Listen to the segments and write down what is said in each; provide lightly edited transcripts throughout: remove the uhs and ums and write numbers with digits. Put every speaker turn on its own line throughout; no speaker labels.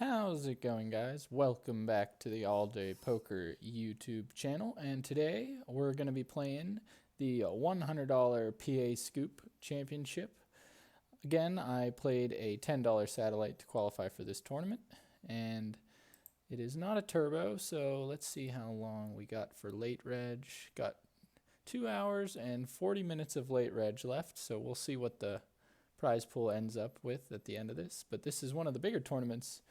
How's it going, guys? Welcome back to the All Day Poker YouTube channel, and today we're going to be playing the $100 PASCOOP Championship. Again, I played a $10 satellite to qualify for this tournament, and it is not a turbo, so let's see how long we got for late reg. Got 2 hours and 40 minutes of late reg left, so we'll see what the prize pool ends up with at the end of this. But this is one of the bigger tournaments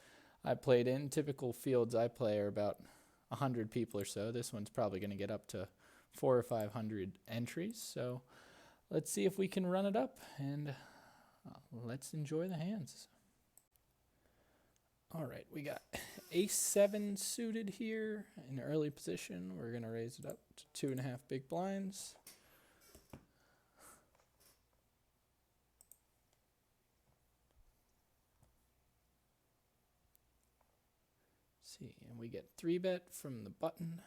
I played in. Typical fields I play are about 100 people or so. This one's probably going to get up to 400 or 500 entries. So let's see if we can run it up, and let's enjoy the hands. All right, we got ace-7 suited here in early position. We're going to raise it up to 2.5 big blinds. See, and we get 3-bet from the button.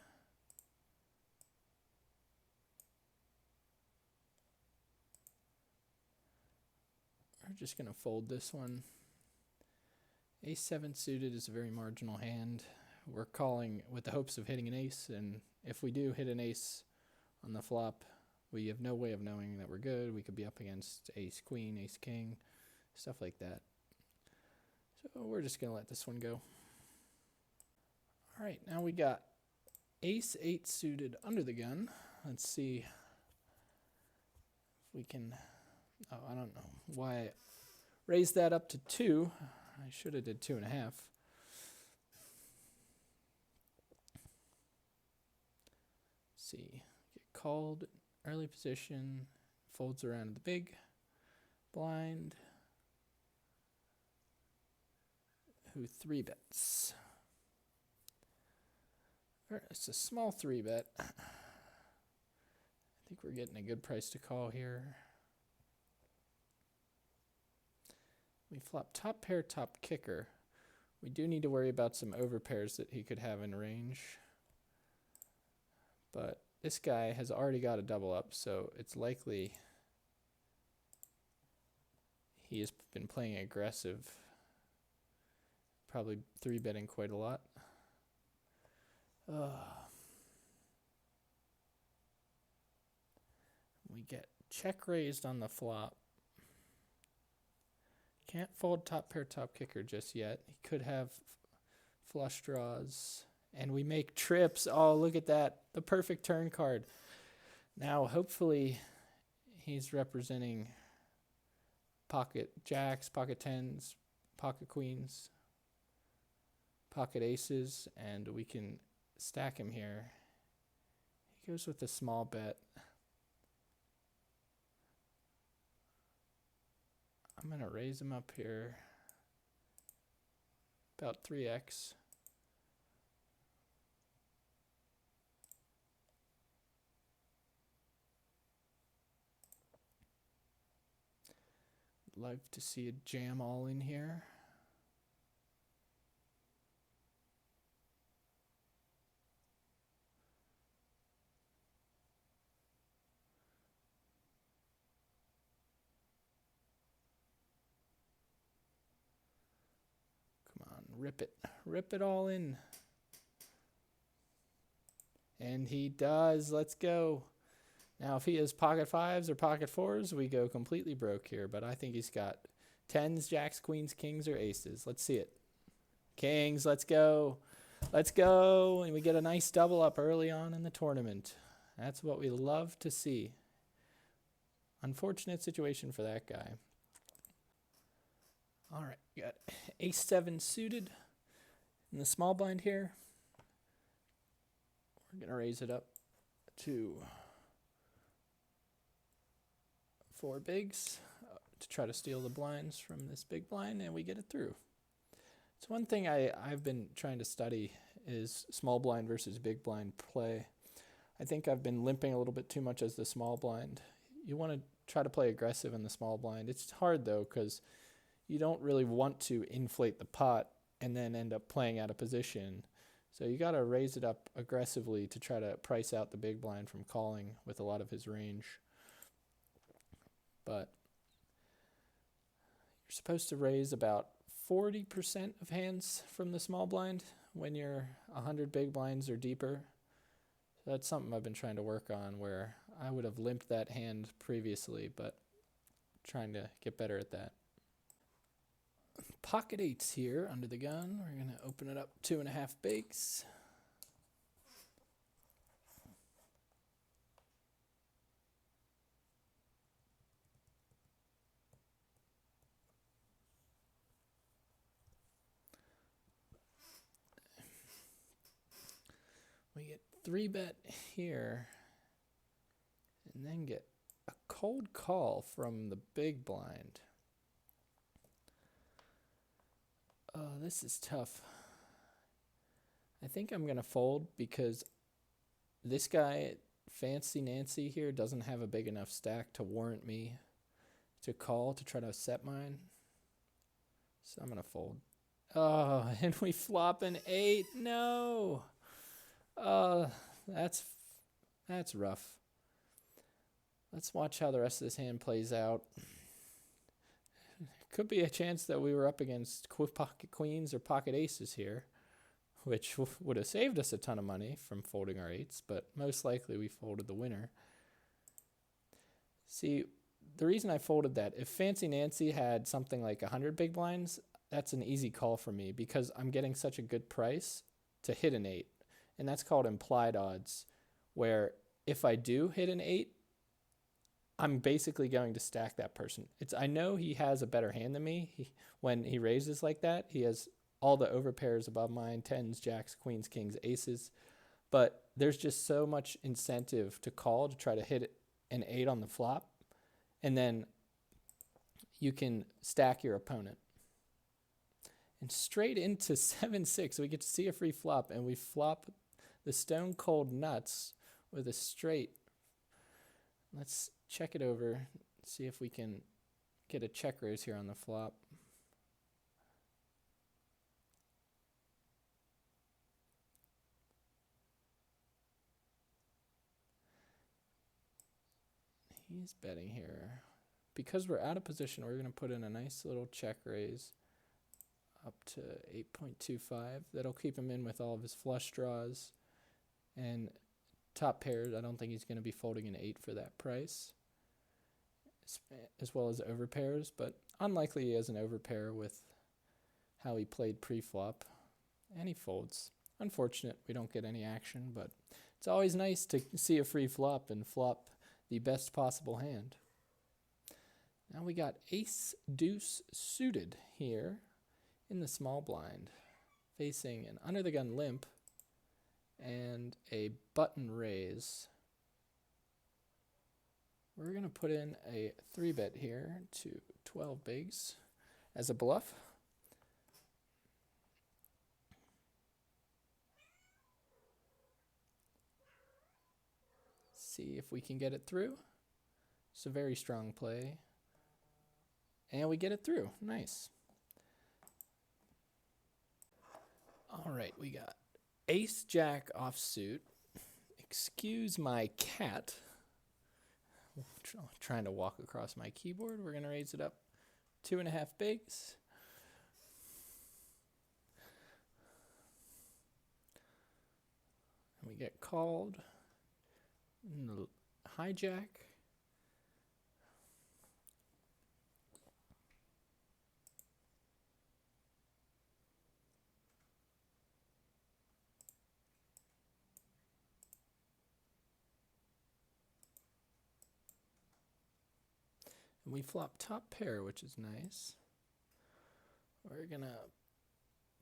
We're just going to fold this one. Ace-7 suited is a very marginal hand. We're calling with the hopes of hitting an ace, and if we do hit an ace on the flop, we have no way of knowing that we're good. We could be up against ace-queen, ace-king, stuff like that. So we're just going to let this one go. All right, now we got ace-8 suited under the gun. Let's see if we can, I don't know why I raised that up to 2. I should have did 2.5. See, get called, early position, folds around to the big blind, who 3-bets. It's a small 3-bet. I think we're getting a good price to call here. We flop top pair, top kicker. We do need to worry about some overpairs that he could have in range. But this guy has already got a double up, so it's likely he has been playing aggressive. Probably 3-betting quite a lot. We get check raised on the flop. Can't fold top pair, top kicker just yet. He could have flush draws. And we make trips. Oh, look at that. The perfect turn card. Now, hopefully, he's representing pocket jacks, pocket tens, pocket queens, pocket aces, and we can stack him here. He goes with a small bet. I'm going to raise him up here about 3x. Love to see a jam all in here. Rip it all in. And he does. Let's go. Now, if he has pocket fives or pocket fours, we go completely broke here. But I think he's got tens, jacks, queens, kings, or aces. Let's see it. Kings, let's go. Let's go. And we get a nice double up early on in the tournament. That's what we love to see. Unfortunate situation for that guy. All right, we got ace-7 suited in the small blind here. We're going to raise it up to 4 bigs to try to steal the blinds from this big blind, and we get it through. So one thing I've been trying to study is small blind versus big blind play. I think I've been limping a little bit too much as the small blind. You want to try to play aggressive in the small blind. It's hard, though, because you don't really want to inflate the pot and then end up playing out of position. So you got to raise it up aggressively to try to price out the big blind from calling with a lot of his range. But you're supposed to raise about 40% of hands from the small blind when you're 100 big blinds or deeper. So that's something I've been trying to work on, where I would have limped that hand previously, but trying to get better at that. Pocket eights here under the gun. We're going to open it up 2.5 bigs. We get 3-bet here, and then get a cold call from the big blind. Oh, this is tough. I think I'm going to fold because this guy, Fancy Nancy here, doesn't have a big enough stack to warrant me to call to try to set mine. So I'm going to fold. Oh, and we flop an 8. No. That's rough. Let's watch how the rest of this hand plays out. Could be a chance that we were up against pocket queens or pocket aces here, which would have saved us a ton of money from folding our 8s, but most likely we folded the winner. See, the reason I folded that, if Fancy Nancy had something like 100 big blinds, that's an easy call for me because I'm getting such a good price to hit an 8. And that's called implied odds, where if I do hit an 8, I'm basically going to stack that person. I know he has a better hand than me. When he raises like that, he has all the overpairs above mine, 10s, jacks, queens, kings, aces. But there's just so much incentive to call to try to hit an 8 on the flop. And then you can stack your opponent. And straight into 7-6, we get to see a free flop, and we flop the stone cold nuts with a straight. Let's check it over, see if we can get a check raise here on the flop. He's betting here. Because we're out of position, we're going to put in a nice little check raise up to 8.25. That'll keep him in with all of his flush draws. And top pairs, I don't think he's going to be folding an 8 for that price, as well as overpairs, but unlikely he has an overpair with how he played pre-flop. And he folds. Unfortunate we don't get any action, but it's always nice to see a free flop and flop the best possible hand. Now we got ace deuce suited here in the small blind, facing an under the gun limp and a button raise. We're going to put in a 3-bet here to 12 bigs as a bluff. See if we can get it through. It's a very strong play. And we get it through. Nice. All right, we got ace jack offsuit. Excuse my cat. Trying to walk across my keyboard. We're going to raise it up 2.5 bigs. And we get called in the hijack. And we flop top pair, which is nice. We're going to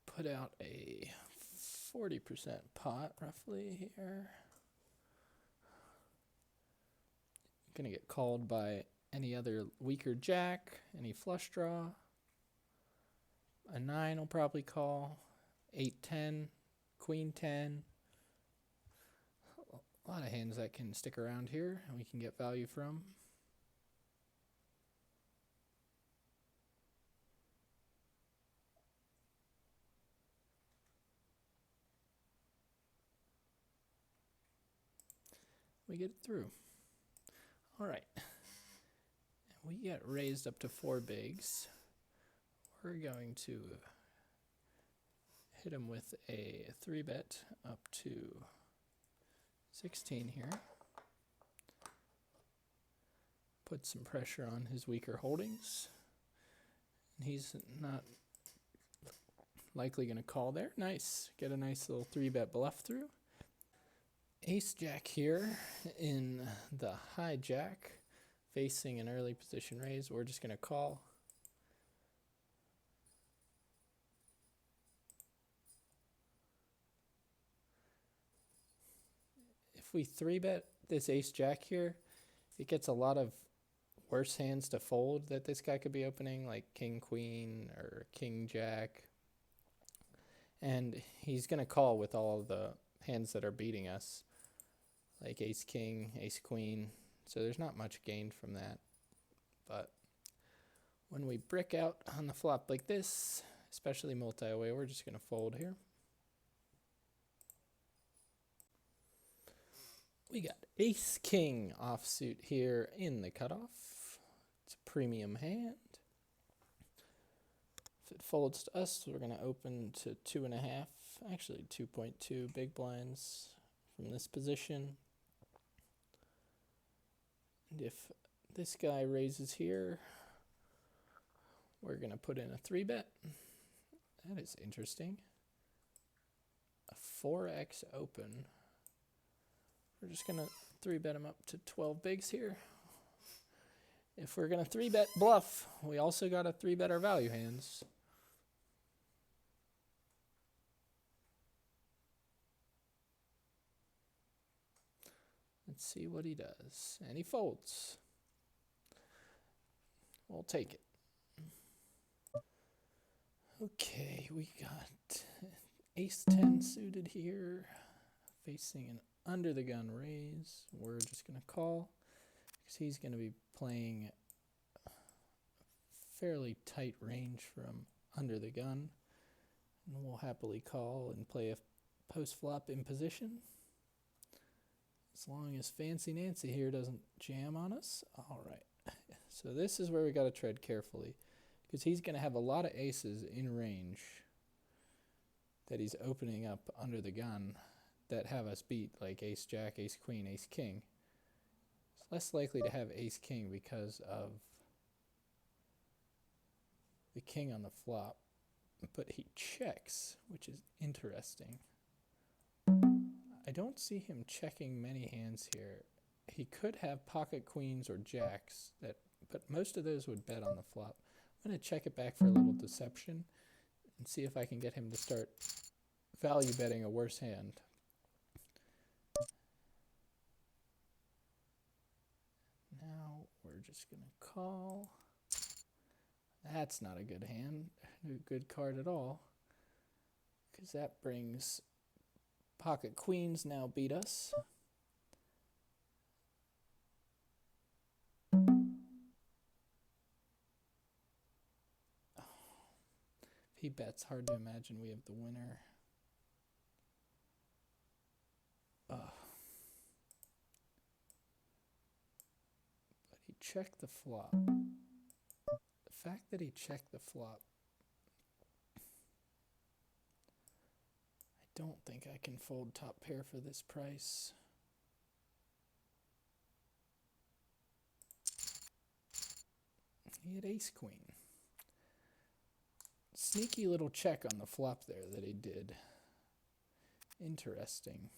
put out a 40% pot roughly here. Going to get called by any other weaker jack, any flush draw. A 9 will probably call. 8-10, queen 10. A lot of hands that can stick around here and we can get value from. We get it through. All right. We get raised up to 4 bigs. we're going to hit him with a 3-bet up to 16 here. Put some pressure on his weaker holdings. And he's not likely going to call there. Nice. Get a nice little 3-bet bluff through. Ace Jack here in the hijack, facing an early position raise. We're just going to call. If we 3-bet this Ace Jack here, it gets a lot of worse hands to fold that this guy could be opening, like King Queen or King Jack. And he's going to call with all of the hands that are beating us, like Ace King, Ace Queen. So there's not much gained from that. But when we brick out on the flop like this, especially multi-way, we're just going to fold here. We got Ace King offsuit here in the cutoff. It's a premium hand. If it folds to us, we're going to open to 2.5, actually 2.2 big blinds from this position. And if this guy raises here, we're going to put in a 3-bet. That is interesting. A 4x open. We're just going to 3-bet him up to 12 bigs here. If we're going to 3-bet bluff, we also got to 3-bet our value hands. Let's see what he does. And he folds. We'll take it. Okay, we got Ace 10 suited here, facing an under the gun raise. We're just going to call because he's going to be playing a fairly tight range from under the gun. And we'll happily call and play a post flop in position. As long as Fancy Nancy here doesn't jam on us. All right. So this is where we got to tread carefully because he's going to have a lot of aces in range that he's opening up under the gun that have us beat, like Ace Jack, Ace Queen, Ace King. It's less likely to have Ace King because of the king on the flop, but he checks, which is interesting. I don't see him checking many hands here. He could have pocket queens or jacks, but most of those would bet on the flop. I'm going to check it back for a little deception and see if I can get him to start value betting a worse hand. Now we're just going to call. That's not a good hand, a good card at all, because that brings pocket queens now beat us. If he bets, hard to imagine we have the winner. But he checked the flop. The fact that he checked the flop, I don't think I can fold top pair for this price. He had Ace Queen. Sneaky little check on the flop there that he did. Interesting.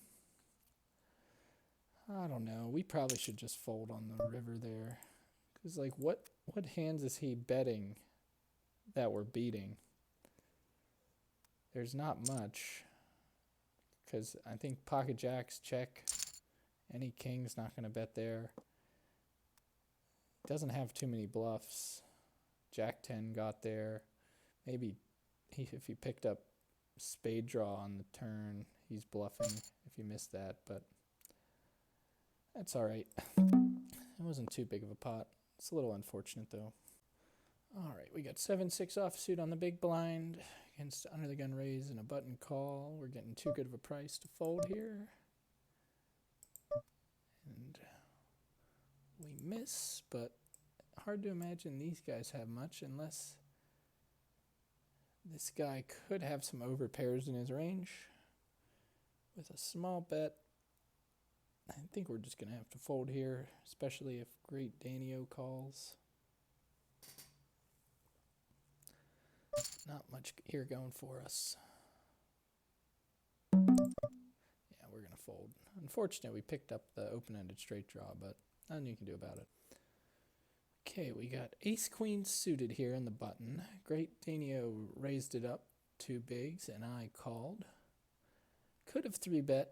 I don't know. We probably should just fold on the river there. Because, like, what hands is he betting that we're beating? There's not much. Because I think pocket jacks check. Any king's not going to bet there. Doesn't have too many bluffs. Jack 10 got there. Maybe if he picked up spade draw on the turn, he's bluffing if he missed that, but that's all right. It wasn't too big of a pot. It's a little unfortunate, though. All right, we got 7-6 offsuit on the big blind against under the gun raise and a button call. We're getting too good of a price to fold here. And we miss, but hard to imagine these guys have much unless This guy could have some overpairs in his range. With a small bet, I think we're just going to have to fold here, especially if Great Danio calls. Not much here going for us. Yeah, we're going to fold. Unfortunately, we picked up the open-ended straight draw, but nothing you can do about it. Okay, we got ace-queen suited here in the button. Great Danio raised it up 2 bigs, and I called. Could have 3-bet,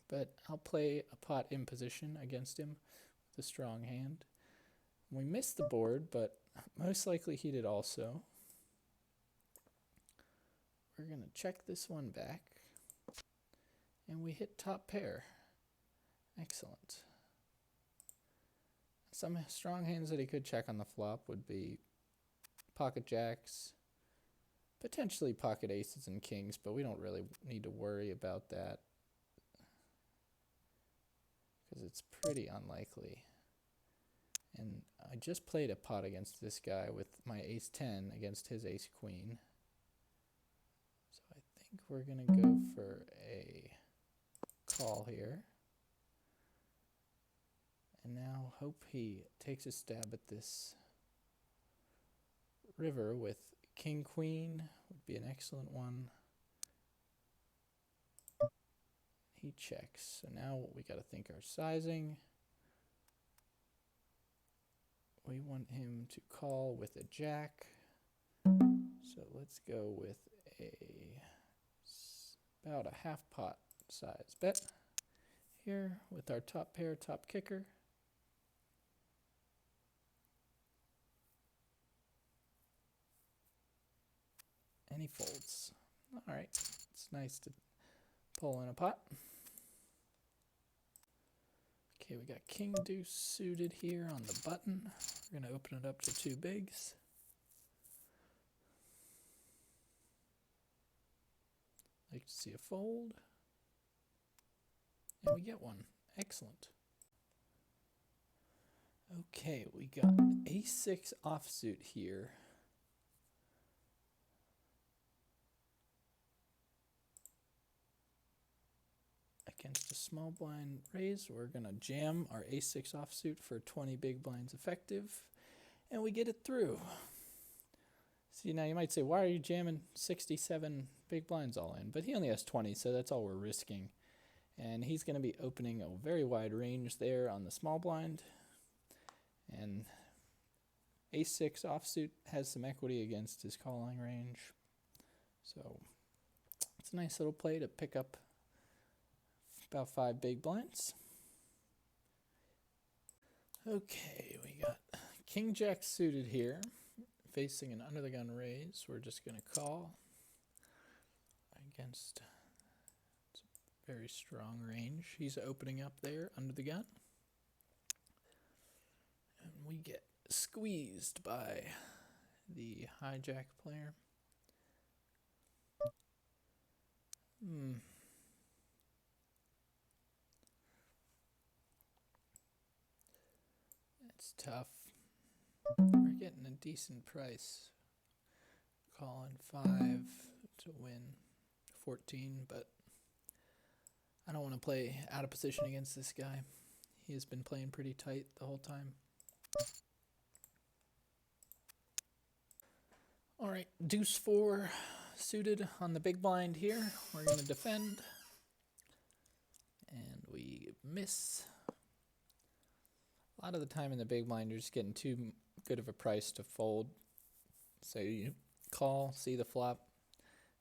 but I'll play a pot in position against him with a strong hand. We missed the board, but most likely he did also. We're going to check this one back, and we hit top pair. Excellent. Some strong hands that he could check on the flop would be pocket jacks, potentially pocket aces and kings, but we don't really need to worry about that because it's pretty unlikely. And I just played a pot against this guy with my ace-10 against his ace-queen. So I think we're going to go for a call here. And now hope he takes a stab at this river with king-queen would be an excellent one. He checks. So now we got to think our sizing. We want him to call with a jack. So let's go with about a half pot size bet here with our top pair, top kicker. And he folds. All right, it's nice to pull in a pot. Okay, we got king deuce suited here on the button. We're going to open it up to 2 bigs. Like to see a fold. And we get one. Excellent. Okay, we got ace-6 offsuit here. Against a small blind raise, we're going to jam our ace-6 offsuit for 20 big blinds effective, and we get it through. See, now you might say, why are you jamming 67 big blinds all in? But he only has 20, so that's all we're risking. And he's going to be opening a very wide range there on the small blind. And ace-6 offsuit has some equity against his calling range. So it's a nice little play to pick up about 5 big blinds. Okay, we got king jack suited here, facing an under the gun raise. We're just going to call against a very strong range. He's opening up there under the gun. And we get squeezed by the hijack player. It's tough. We're getting a decent price. Calling 5 to win 14, but I don't want to play out of position against this guy. He has been playing pretty tight the whole time. All right, deuce 4 suited on the big blind here. We're going to defend. And we miss. A lot of the time in the big blind, you're just getting too good of a price to fold. So you call, see the flop,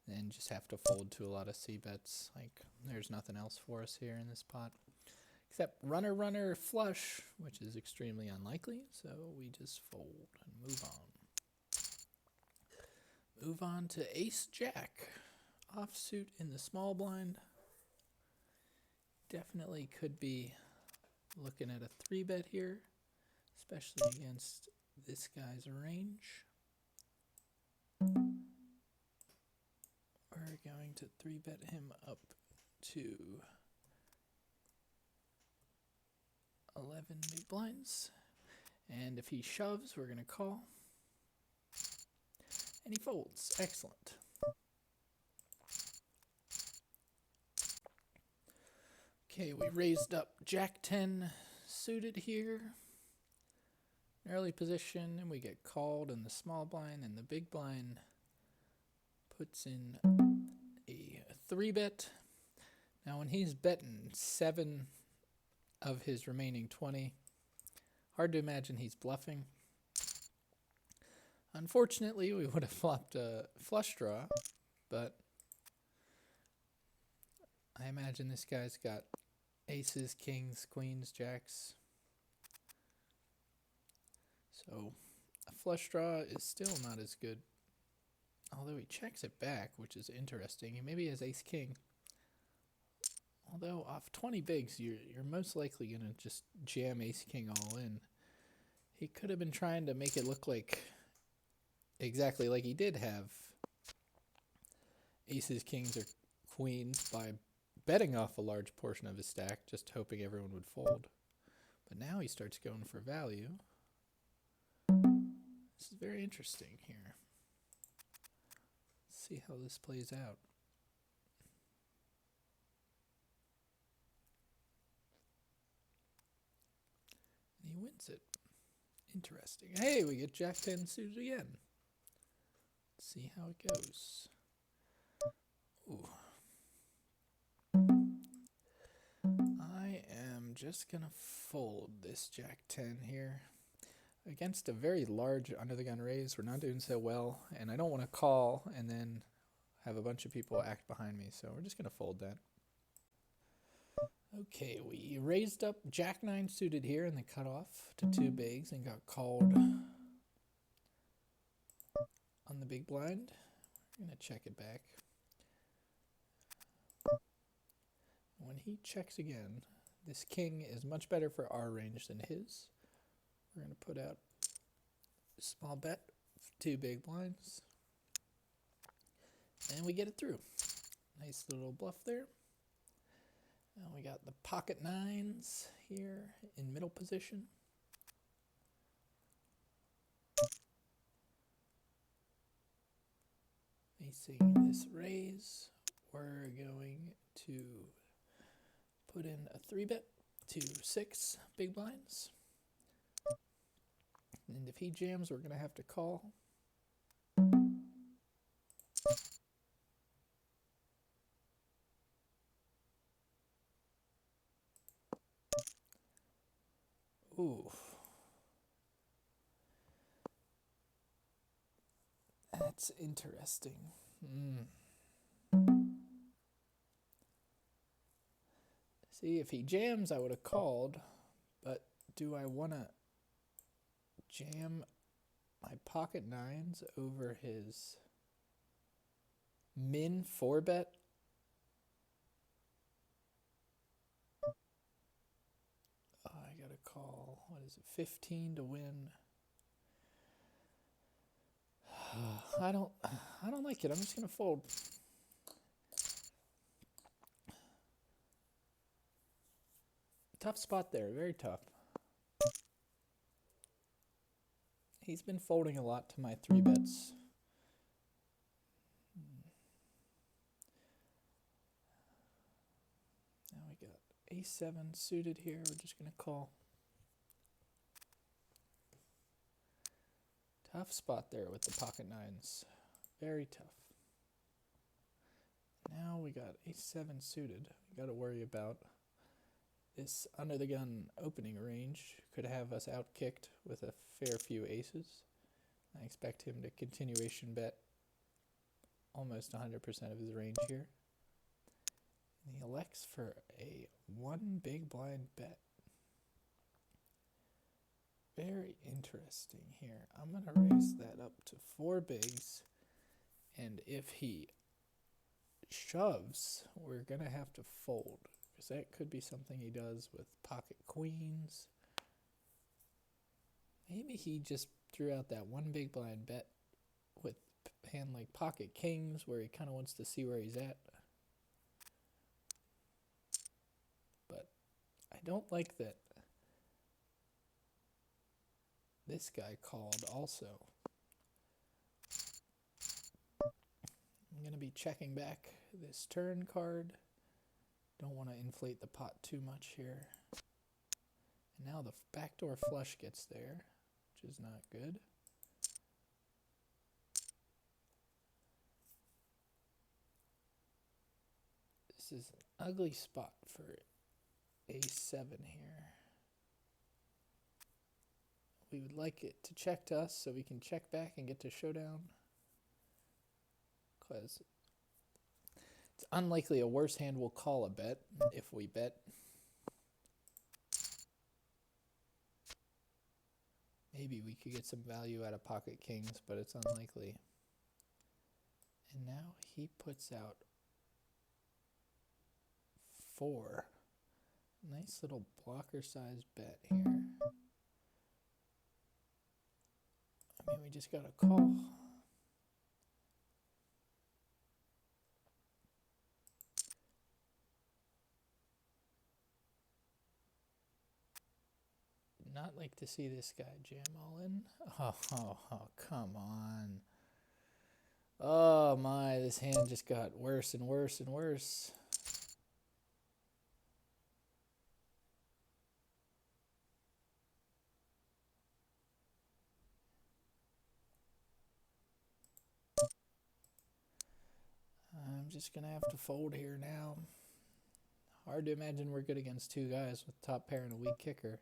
and just have to fold to a lot of C-bets. Like, there's nothing else for us here in this pot. Except runner flush, which is extremely unlikely. So we just fold and move on. Move on to ace-jack. Offsuit in the small blind. Definitely could be looking at a 3-bet here, especially against this guy's range. We're going to 3-bet him up to 11 big blinds. And if he shoves, we're going to call. And he folds. Excellent. Okay, we raised up Jack 10 suited here. Early position, and we get called in the small blind, and the big blind puts in a 3-bet. Now when he's betting 7 of his remaining 20, hard to imagine he's bluffing. Unfortunately, we would have flopped a flush draw, but I imagine this guy's got aces, kings, queens, jacks. So a flush draw is still not as good. Although he checks it back, which is interesting. He maybe has ace king. Although off 20 bigs, you're most likely going to just jam ace king all in. He could have been trying to make it look like exactly like he did have aces, kings, or queens by betting off a large portion of his stack, just hoping everyone would fold. But now he starts going for value. This is very interesting here. Let's see how this plays out. And he wins it. Interesting. Hey, we get Jack 10 suited again. Let's see how it goes. Ooh. I am just going to fold this Jack 10 here. Against a very large under the gun raise, we're not doing so well, and I don't want to call and then have a bunch of people act behind me, so we're just going to fold that. Okay, we raised up Jack 9 suited here in the cutoff to 2 bigs and got called on the big blind. We're going to check it back. When he checks again, this king is much better for our range than his. We're going to put out a small bet, 2 big blinds, and we get it through. Nice little bluff there. Now we got the pocket 9s here in middle position. Facing this raise, we're going to put in a 3-bet to 6 big blinds. And if he jams, we're going to have to call. Ooh. That's interesting. See, if he jams, I would have called, but do I want to jam my pocket 9s over his min 4-bet? I gotta call. What is it? 15 to win. I don't like it. I'm just gonna fold. Tough spot there. Very tough. He's been folding a lot to my 3-bets. Now we got A7 suited here. We're just going to call. Tough spot there with the pocket 9s. Very tough. Now we got A7 suited. We got to worry about this under the gun opening range. Could have us outkicked with a fair few aces. I expect him to continuation bet almost 100% of his range here. And he elects for a 1 big blind bet. Very interesting here. I'm going to raise that up to 4 bigs. And if he shoves, we're going to have to fold. Because that could be something he does with pocket queens. Maybe he just threw out that 1 big blind bet with hand like pocket kings where he kind of wants to see where he's at. But I don't like that this guy called also. I'm going to be checking back this turn card. Don't want to inflate the pot too much here. And now the backdoor flush gets there, which is not good. This is an ugly spot for A7 here. We would like it to check to us so we can check back and get to showdown. Because it's unlikely a worse hand will call a bet if we bet. Maybe we could get some value out of pocket kings, but it's unlikely. And now he puts out 4. Nice little blocker size bet here. I mean, we just got a call. Not like to see this guy jam all in. Oh, come on. Oh my, this hand just got worse and worse and worse. I'm just going to have to fold here now. Hard to imagine we're good against two guys with top pair and a weak kicker.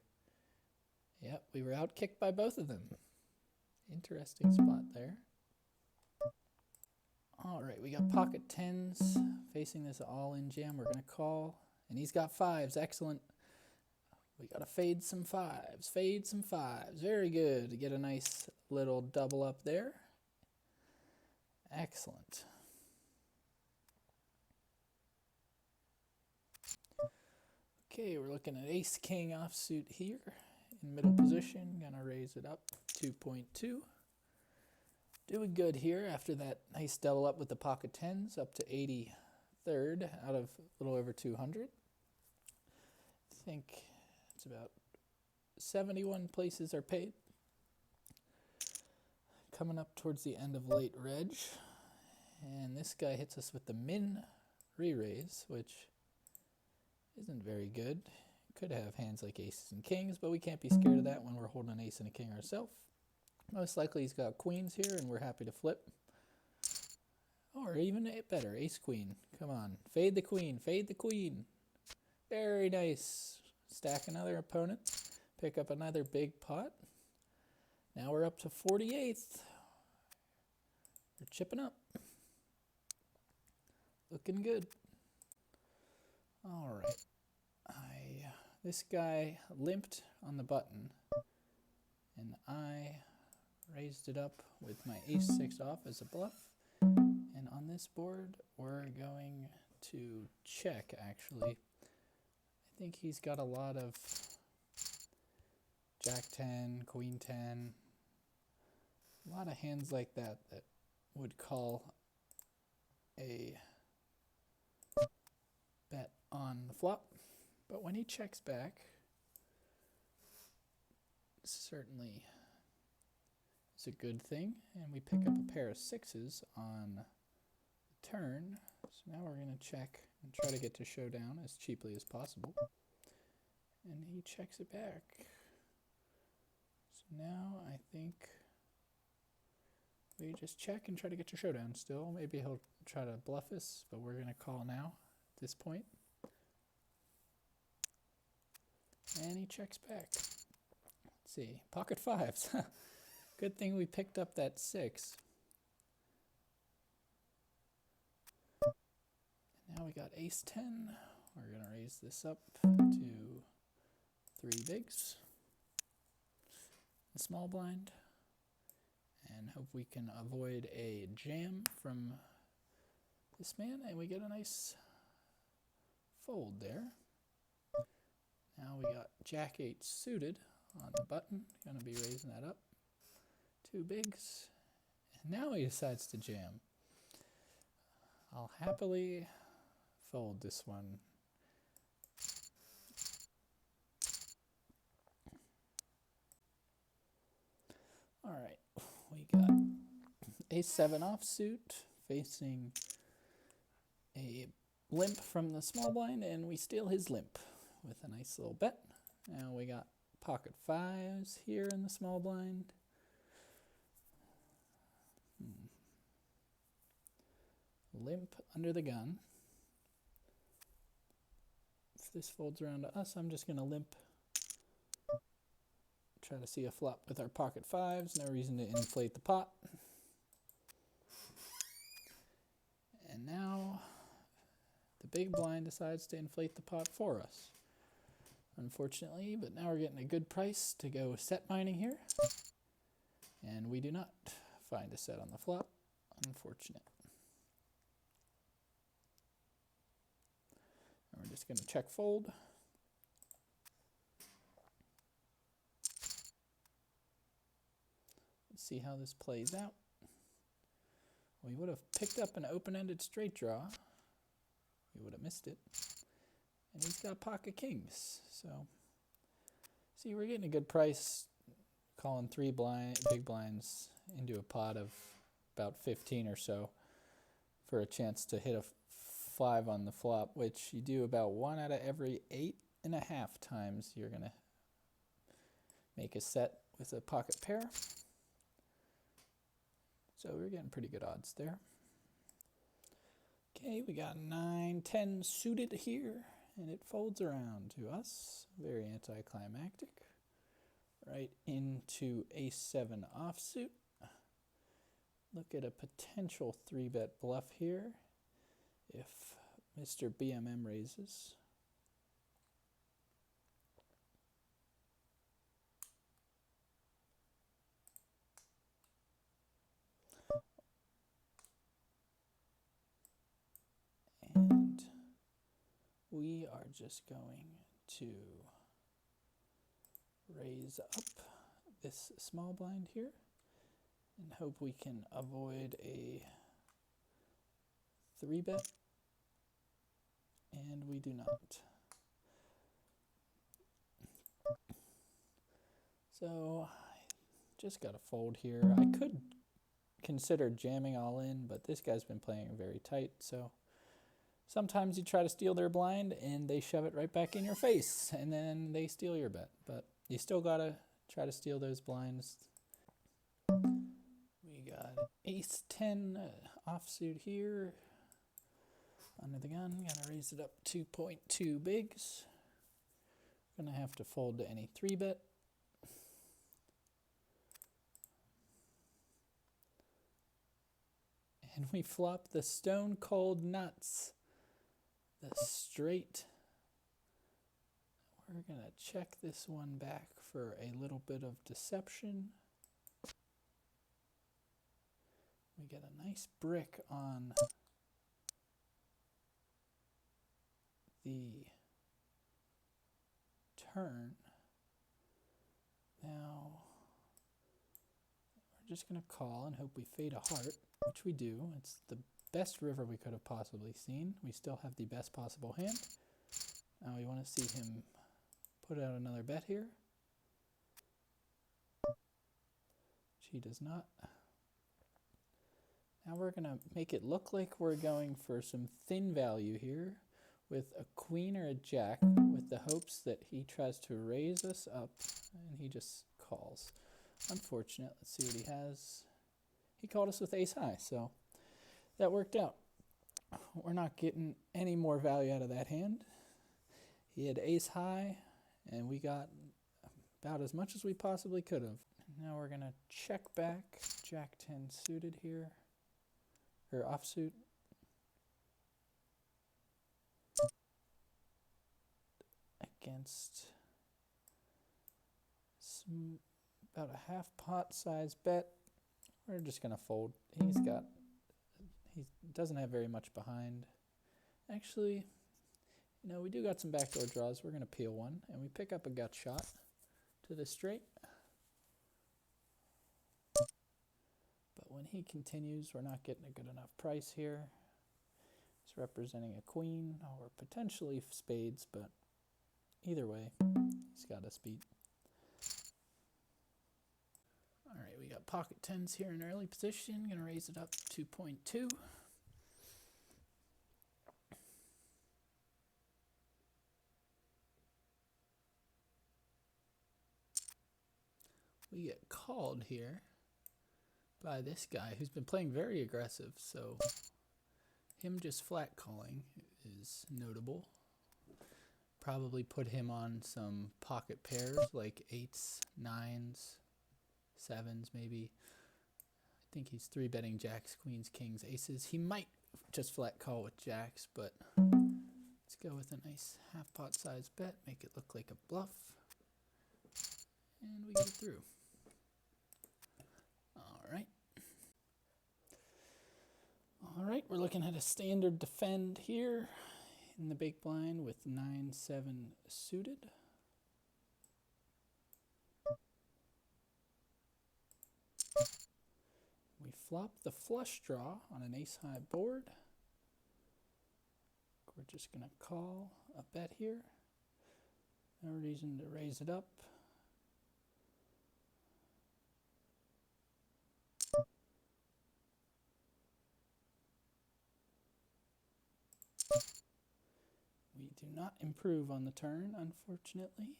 Yep, we were outkicked by both of them. Interesting spot there. All right, we got pocket 10s facing this all-in jam. We're going to call, and he's got 5s. Excellent. We got to fade some 5s. Fade some 5s. Very good to get a nice little double up there. Excellent. Okay, we're looking at ace-king offsuit here in middle position. Gonna raise it up 2.2. Doing good here after that nice double up with the pocket 10s up to 83rd out of a little over 200. I think it's about 71 places are paid. Coming up towards the end of late reg. And this guy hits us with the min re-raise, which isn't very good. Could have hands like aces and kings, but we can't be scared of that when we're holding an ace and a king ourselves. Most likely he's got queens here, and we're happy to flip. Or even better, ace-queen. Come on. Fade the queen. Fade the queen. Very nice. Stack another opponent. Pick up another big pot. Now we're up to 48th. We're chipping up. Looking good. All right. This guy limped on the button, and I raised it up with my ace-6 off as a bluff. And on this board, we're going to check, actually. I think he's got a lot of jack-10, queen-10, a lot of hands like that that would call a bet on the flop. But when he checks back, certainly it's a good thing. And we pick up a pair of 6s on the turn. So now we're going to check and try to get to showdown as cheaply as possible. And he checks it back. So now I think we just check and try to get to showdown still. Maybe he'll try to bluff us, but we're going to call now at this point. And he checks back. Let's see, pocket 5s. Good thing we picked up that 6. And now we got ace-10. We're going to raise this up to 3 bigs. The small blind. And hope we can avoid a jam from this man. And we get a nice fold there. Now we got jack-8 suited on the button. Going to be raising that up. 2 bigs. And now he decides to jam. I'll happily fold this one. All right, we got ace-7 offsuit facing a limp from the small blind, and we steal his limp with a nice little bet. Now we got pocket fives here in the small blind. Limp under the gun. If this folds around to us, I'm just going to limp. Try to see a flop with our pocket fives. No reason to inflate the pot. And now the big blind decides to inflate the pot for us. Unfortunately, but now we're getting a good price to go set mining here. And we do not find a set on the flop. Unfortunate. And we're just going to check fold. Let's see how this plays out. We would have picked up an open-ended straight draw. We would have missed it. And he's got pocket kings. So, see, we're getting a good price calling three big blinds into a pot of about 15 or so for a chance to hit a 5 on the flop, which you do about 1 out of every 8.5 times you're going to make a set with a pocket pair. So we're getting pretty good odds there. Okay, we got 9-10 suited here, and it folds around to us. Very anticlimactic. Right into ace-7 offsuit. Look at a potential 3-bet bluff here if Mr. BMM raises. And we are just going to raise up this small blind here and hope we can avoid a 3-bet, and we do not. So I just got to fold here. I could consider jamming all in, but this guy's been playing very tight, so sometimes you try to steal their blind and they shove it right back in your face and then they steal your bet, but you still got to try to steal those blinds. We got ace-10 offsuit here. Under the gun, gonna raise it up 2.2 bigs. Gonna have to fold to any 3-bet. And we flop the stone cold nuts. The straight. We're gonna check this one back for a little bit of deception. We get a nice brick on the turn. Now we're just going to call and hope we fade a heart, which we do. It's the best river we could have possibly seen. We still have the best possible hand. Now we want to see him put out another bet here, which he does not. Now we're going to make it look like we're going for some thin value here with a queen or a jack, with the hopes that he tries to raise us up, and he just calls. Unfortunate. Let's see what he has. He called us with ace high, so that worked out. We're not getting any more value out of that hand. He had ace high, and we got about as much as we possibly could have. Now we're going to check back jack 10 suited here, or offsuit. Against about a half pot size bet. We're just gonna fold. He doesn't have very much behind. Actually, you know, we do got some backdoor draws. We're gonna peel one, and we pick up a gut shot to the straight. But when he continues, we're not getting a good enough price here. It's representing a queen or potentially spades, but either way, he's got us beat. All right, we got pocket 10s here in early position. Gonna raise it up 2.2. we get called here by this guy who's been playing very aggressive, so him just flat calling is notable. Probably put him on some pocket pairs like 8s, 9s, 7s maybe. I think he's 3-betting jacks, queens, kings, aces. He might just flat call with jacks, but let's go with a nice half pot size bet, make it look like a bluff, and we get it through. All right, we're looking at a standard defend here in the big blind with 9-7 suited. We flop the flush draw on an ace-high board. We're just going to call a bet here. No reason to raise it up. We do not improve on the turn, unfortunately.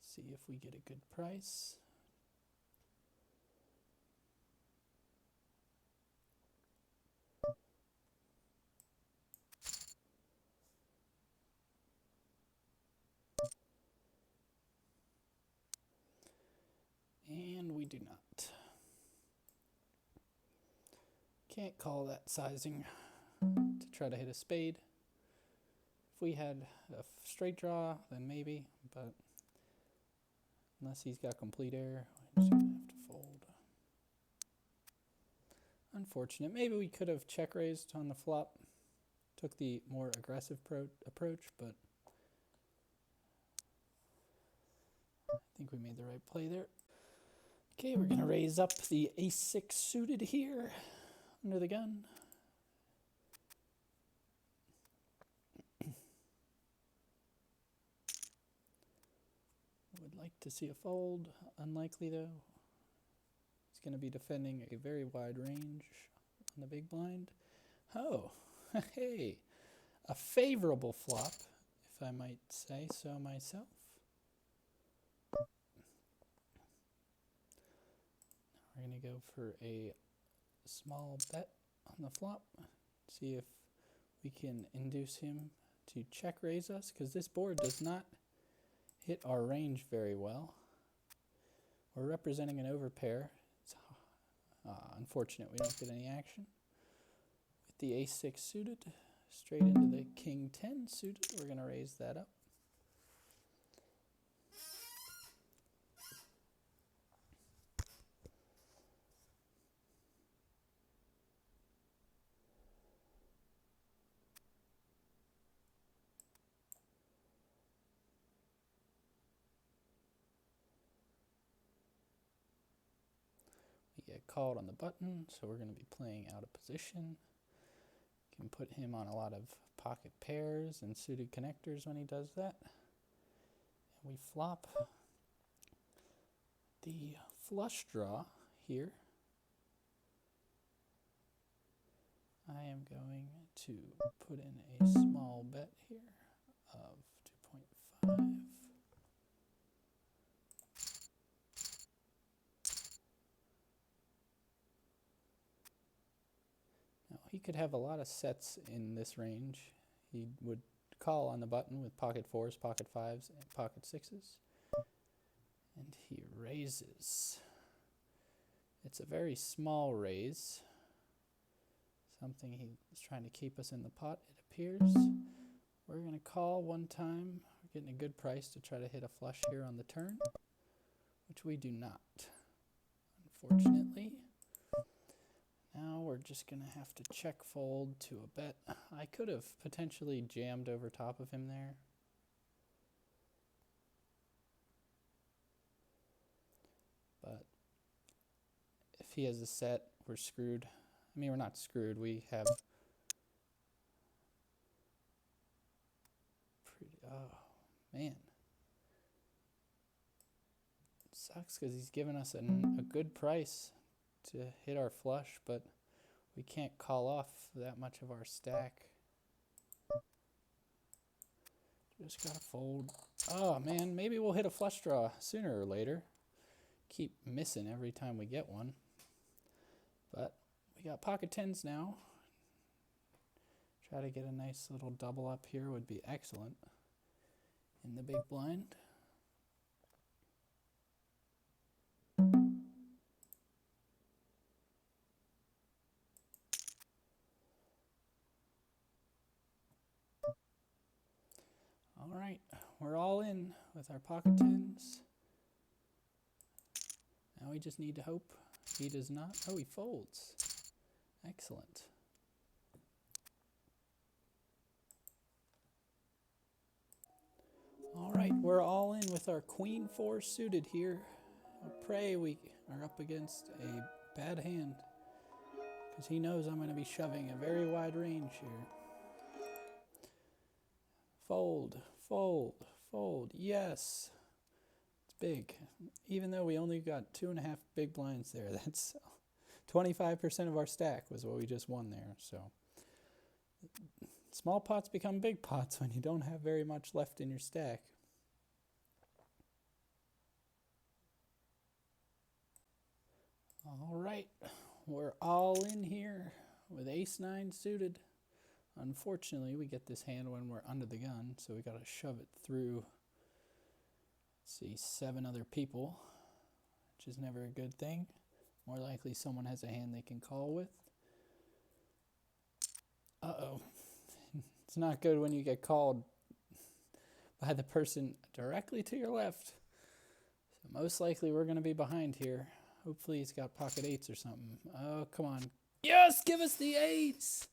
See if we get a good price. And we do not. Can't call that sizing to try to hit a spade. If we had a straight draw, then maybe, but unless he's got complete air, we're just going to have to fold. Unfortunate. Maybe we could have check raised on the flop, took the more aggressive approach, but I think we made the right play there. Okay, we're going to raise up the ace-6 suited here under the gun. Would like to see a fold. Unlikely though. He's going to be defending a very wide range on the big blind. Oh, hey, a favorable flop, if I might say so myself. We're going to go for a small bet on the flop. See if we can induce him to check raise us, because this board does not hit our range very well. We're representing an overpair. It's unfortunate we don't get any action. With the ace-6 suited, straight into the king-10 suited, we're going to raise that up. Get called on the button, so we're going to be playing out of position. Can put him on a lot of pocket pairs and suited connectors when he does that. And we flop the flush draw here. I am going to put in a small bet here of 2.5. He could have a lot of sets in this range. He would call on the button with pocket 4s, pocket 5s, and pocket 6s. And he raises. It's a very small raise. Something he's trying to keep us in the pot, it appears. We're going to call one time. We're getting a good price to try to hit a flush here on the turn, which we do not, unfortunately. Now we're just going to have to check fold to a bet. I could have potentially jammed over top of him there. But if he has a set, we're screwed. I mean, we're not screwed. We have oh, man. It sucks because he's given us a good price to hit our flush, but we can't call off that much of our stack. Just gotta fold. Oh man, maybe we'll hit a flush draw sooner or later. Keep missing every time we get one. But we got pocket tens now. Try to get a nice little double up here would be excellent in the big blind. All right, we're all in with our pocket tens. Now we just need to hope he does not. Oh, he folds. Excellent. All right, we're all in with our queen four suited here. I pray we are up against a bad hand because he knows I'm going to be shoving a very wide range here. Fold, fold, fold. Yes. It's big. Even though we only got 2.5 big blinds there, that's 25% of our stack was what we just won there. So small pots become big pots when you don't have very much left in your stack. All right, we're all in here with ace-9 suited. Unfortunately, we get this hand when we're under the gun, so we got to shove it through, let's see, 7 other people, which is never a good thing. More likely someone has a hand they can call with. Uh-oh. It's not good when you get called by the person directly to your left. So most likely we're going to be behind here. Hopefully he's got pocket 8s or something. Oh, come on. Yes, give us the 8s.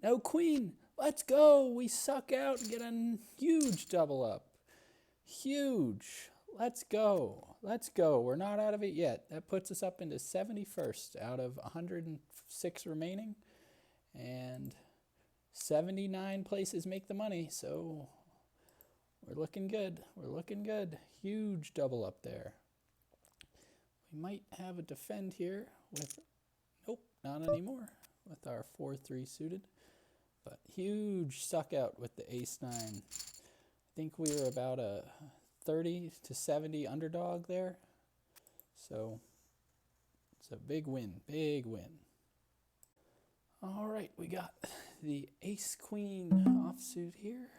No queen. Let's go. We suck out and get a huge double up. Huge. Let's go. Let's go. We're not out of it yet. That puts us up into 71st out of 106 remaining. And 79 places make the money. So we're looking good. We're looking good. Huge double up there. We might have a defend here with, nope, not anymore, with our 4-3 suited. But huge suck out with the ace-9. I think we were about a 30 to 70 underdog there. So it's a big win, big win. All right, we got the ace-queen offsuit here.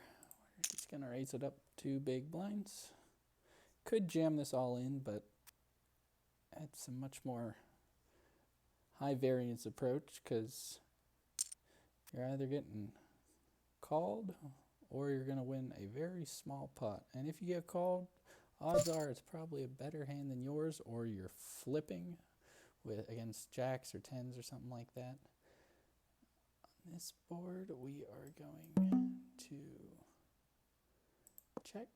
We're just going to raise it up 2 big blinds. Could jam this all in, but it's a much more high variance approach because you're either getting called or you're going to win a very small pot. And if you get called, odds are it's probably a better hand than yours, or you're flipping with against jacks or 10s or something like that. On this board, we are going to check.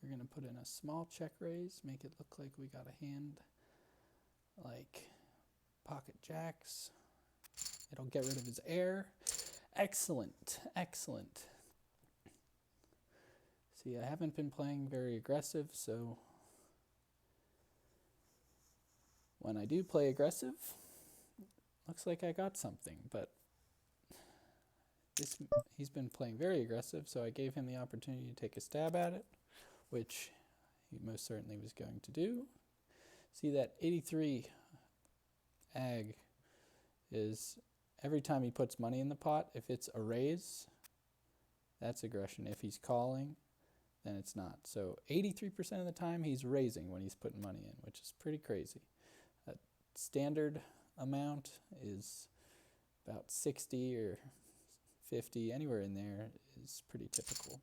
We're going to put in a small check raise, make it look like we got a hand like pocket jacks. It'll get rid of his air. Excellent, excellent. See, I haven't been playing very aggressive, so when I do play aggressive, looks like I got something, but he's been playing very aggressive, so I gave him the opportunity to take a stab at it, which he most certainly was going to do. See, that 83 ag is every time he puts money in the pot, if it's a raise, that's aggression. If he's calling, then it's not. So 83% of the time he's raising when he's putting money in, which is pretty crazy. A standard amount is about 60 or 50, anywhere in there is pretty typical.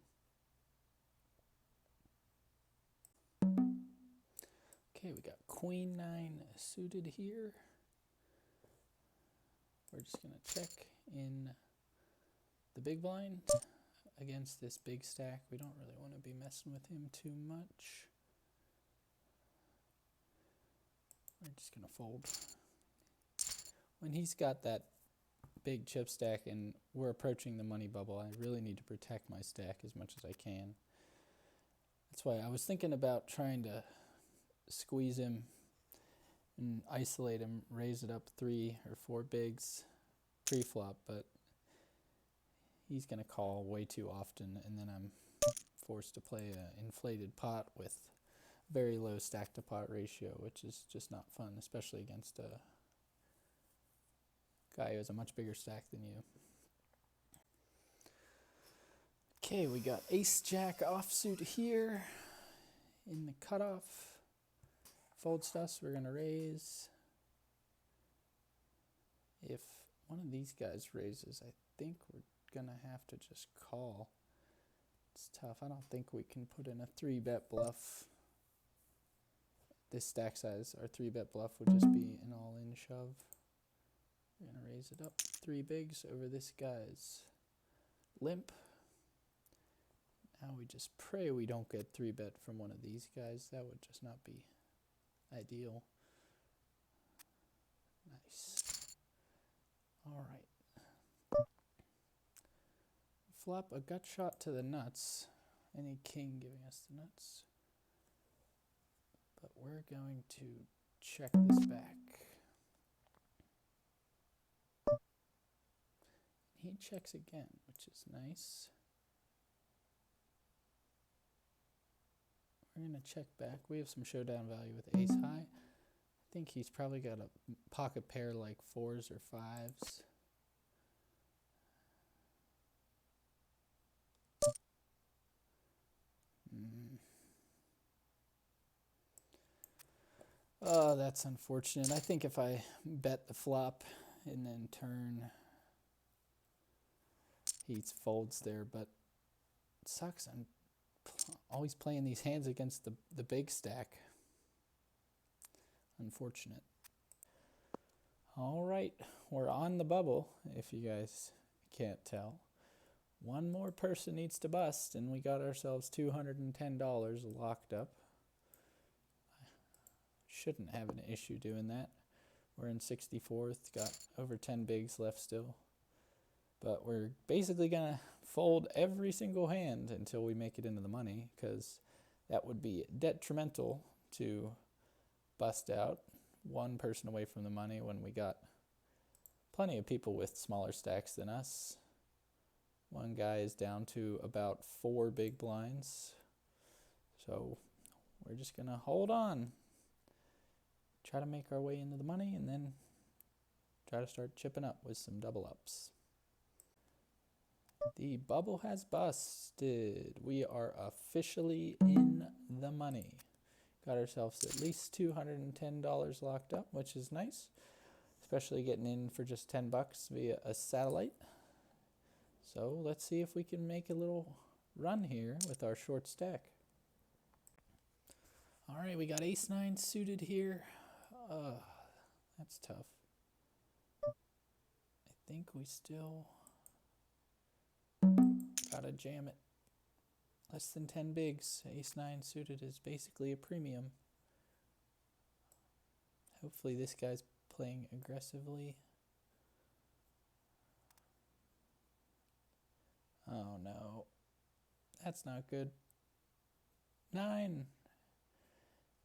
Okay, we got queen 9 suited here. We're just going to check in the big blind against this big stack. We don't really want to be messing with him too much. We're just going to fold. When he's got that big chip stack and we're approaching the money bubble, I really need to protect my stack as much as I can. That's why I was thinking about trying to squeeze him and isolate him, raise it up 3 or 4 bigs pre-flop, but he's going to call way too often, and then I'm forced to play an inflated pot with very low stack to pot ratio, which is just not fun, especially against a guy who has a much bigger stack than you. Okay, we got ace jack offsuit here in the cutoff. Folds to us, we're gonna raise. If one of these guys raises, I think we're gonna have to just call. It's tough. I don't think we can put in a 3-bet bluff. This stack size, our 3-bet bluff would just be an all-in shove. We're gonna raise it up 3 bigs over this guy's limp. Now we just pray we don't get 3-bet from one of these guys. That would just not be ideal. Nice. All right. Flop a gut shot to the nuts. Any king giving us the nuts. But we're going to check this back. He checks again, which is nice. We're going to check back. We have some showdown value with ace high. I think he's probably got a pocket pair like 4s or 5s. Oh, that's unfortunate. I think if I bet the flop and then turn, he folds there, but it sucks. I'm always playing these hands against the big stack. Unfortunate. All right, we're on the bubble, if you guys can't tell. One more person needs to bust, and we got ourselves $210 locked up. Shouldn't have an issue doing that. We're in 64th, got over 10 bigs left still. But we're basically going to fold every single hand until we make it into the money, because that would be detrimental to bust out one person away from the money when we got plenty of people with smaller stacks than us. One guy is down to about 4 big blinds. So we're just going to hold on. Try to make our way into the money, and then try to start chipping up with some double ups. The bubble has busted. We are officially in the money. Got ourselves at least $210 locked up, which is nice, especially getting in for just $10 via a satellite. So let's see if we can make a little run here with our short stack. All right, we got ace-9 suited here. That's tough. I think we still gotta jam it. Less than 10 bigs. Ace-9 suited is basically a premium. Hopefully this guy's playing aggressively. Oh no. That's not good. 9.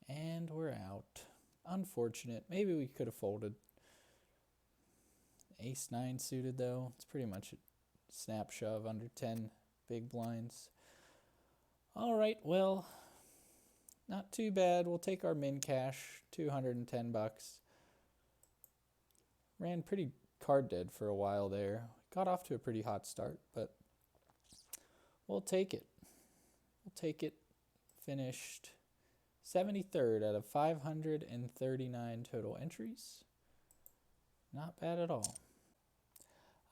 And we're out. Unfortunate. Maybe we could have folded. Ace-9 suited though. It's pretty much a snap shove under 10 big blinds. All right, well, not too bad. We'll take our min cash, $210. Ran pretty card dead for a while there. Got off to a pretty hot start, but we'll take it. We'll take it. Finished 73rd out of 539 total entries. Not bad at all.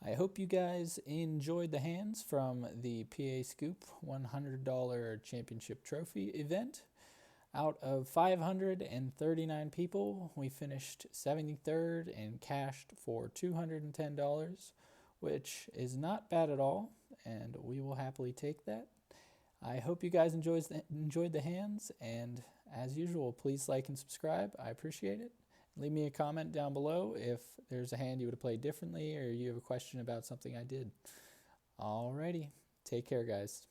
I hope you guys enjoyed the hands from the PASCOOP $100 championship trophy event. Out of 539 people, we finished 73rd and cashed for $210, which is not bad at all, and we will happily take that. I hope you guys enjoyed the hands, and as usual, please like and subscribe. I appreciate it. Leave me a comment down below if there's a hand you would have played differently or you have a question about something I did. Alrighty, take care, guys.